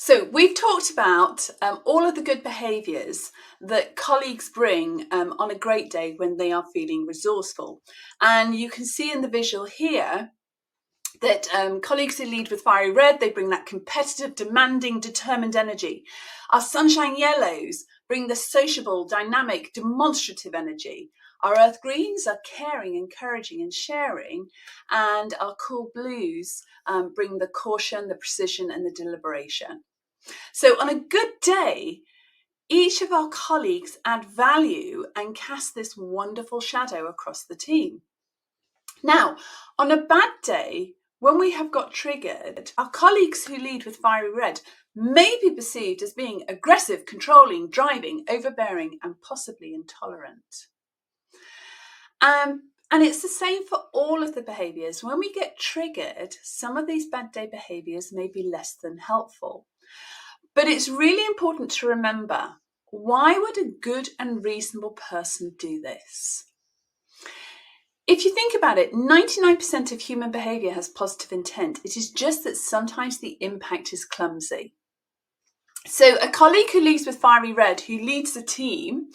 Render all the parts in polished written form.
So we've talked about all of the good behaviours that colleagues bring on a great day when they are feeling resourceful. And you can see in the visual here that colleagues who lead with fiery red, they bring that competitive, demanding, determined energy. Our sunshine yellows bring the sociable, dynamic, demonstrative energy. Our earth greens are caring, encouraging and sharing. And our cool blues bring the caution, the precision and the deliberation. So on a good day, each of our colleagues add value and cast this wonderful shadow across the team. Now, on a bad day, when we have got triggered, our colleagues who lead with fiery red may be perceived as being aggressive, controlling, driving, overbearing, and possibly intolerant. And it's the same for all of the behaviours. When we get triggered, some of these bad day behaviours may be less than helpful. But it's really important to remember, why would a good and reasonable person do this? If you think about it, 99% of human behaviour has positive intent. It is just that sometimes the impact is clumsy. So a colleague who leads with fiery red, who leads the team,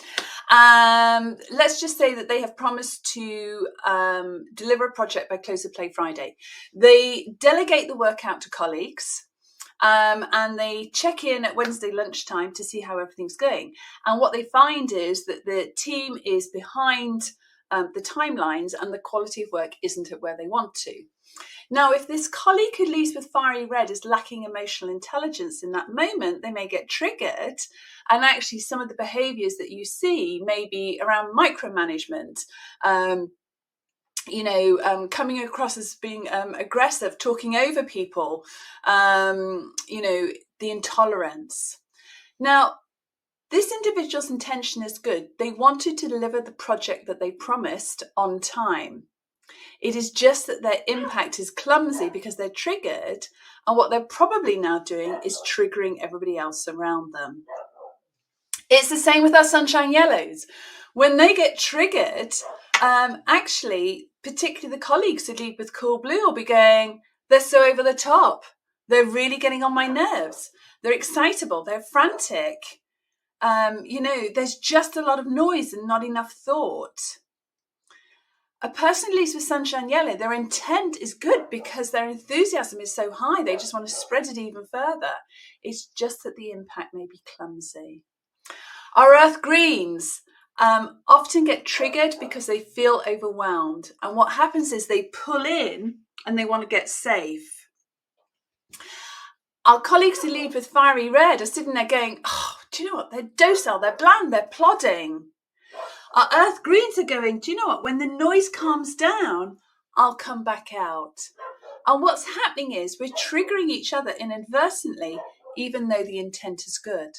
let's just say that they have promised to deliver a project by close of play Friday. They delegate the work out to colleagues. And they check in at Wednesday lunchtime to see how everything's going. And what they find is that the team is behind the timelines and the quality of work isn't at where they want to. Now, if this colleague who leads with fiery red is lacking emotional intelligence in that moment, they may get triggered. And actually, some of the behaviours that you see may be around micromanagement, coming across as being aggressive, talking over people, the intolerance. Now, this individual's intention is good. They wanted to deliver the project that they promised on time. It is just that their impact is clumsy because they're triggered, and what they're probably now doing is triggering everybody else around them. It's the same with our sunshine yellows. When they get triggered, actually, particularly the colleagues who lead with cool blue will be going, they're so over the top. They're really getting on my nerves. They're excitable. They're frantic. There's just a lot of noise and not enough thought. A person who leads with sunshine yellow, their intent is good because their enthusiasm is so high. They just want to spread it even further. It's just that the impact may be clumsy. Our earth greens often get triggered because they feel overwhelmed. And what happens is they pull in and they want to get safe. Our colleagues who lead with fiery red are sitting there going, oh, do you know what? They're docile, they're bland, they're plodding. Our earth greens are going, do you know what? When the noise calms down, I'll come back out. And what's happening is we're triggering each other inadvertently, even though the intent is good.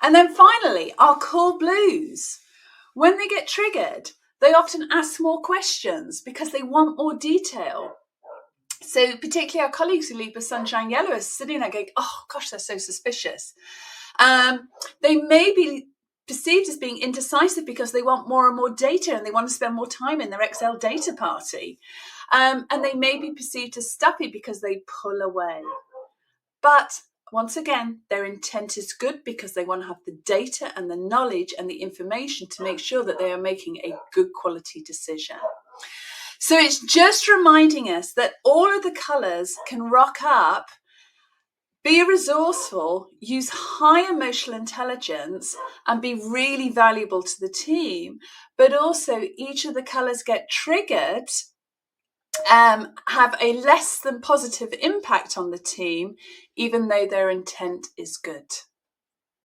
And then finally, our cool blues. When they get triggered, they often ask more questions because they want more detail. So particularly our colleagues who lead with sunshine yellow are sitting there going, oh gosh, they're so suspicious. They may be perceived as being indecisive because they want more and more data and they want to spend more time in their Excel data party. And they may be perceived as stuffy because they pull away. But once again, their intent is good because they want to have the data and the knowledge and the information to make sure that they are making a good quality decision. So it's just reminding us that all of the colours can rock up, be resourceful, use high emotional intelligence and be really valuable to the team. But also each of the colours get triggered, have a less than positive impact on the team, even though their intent is good.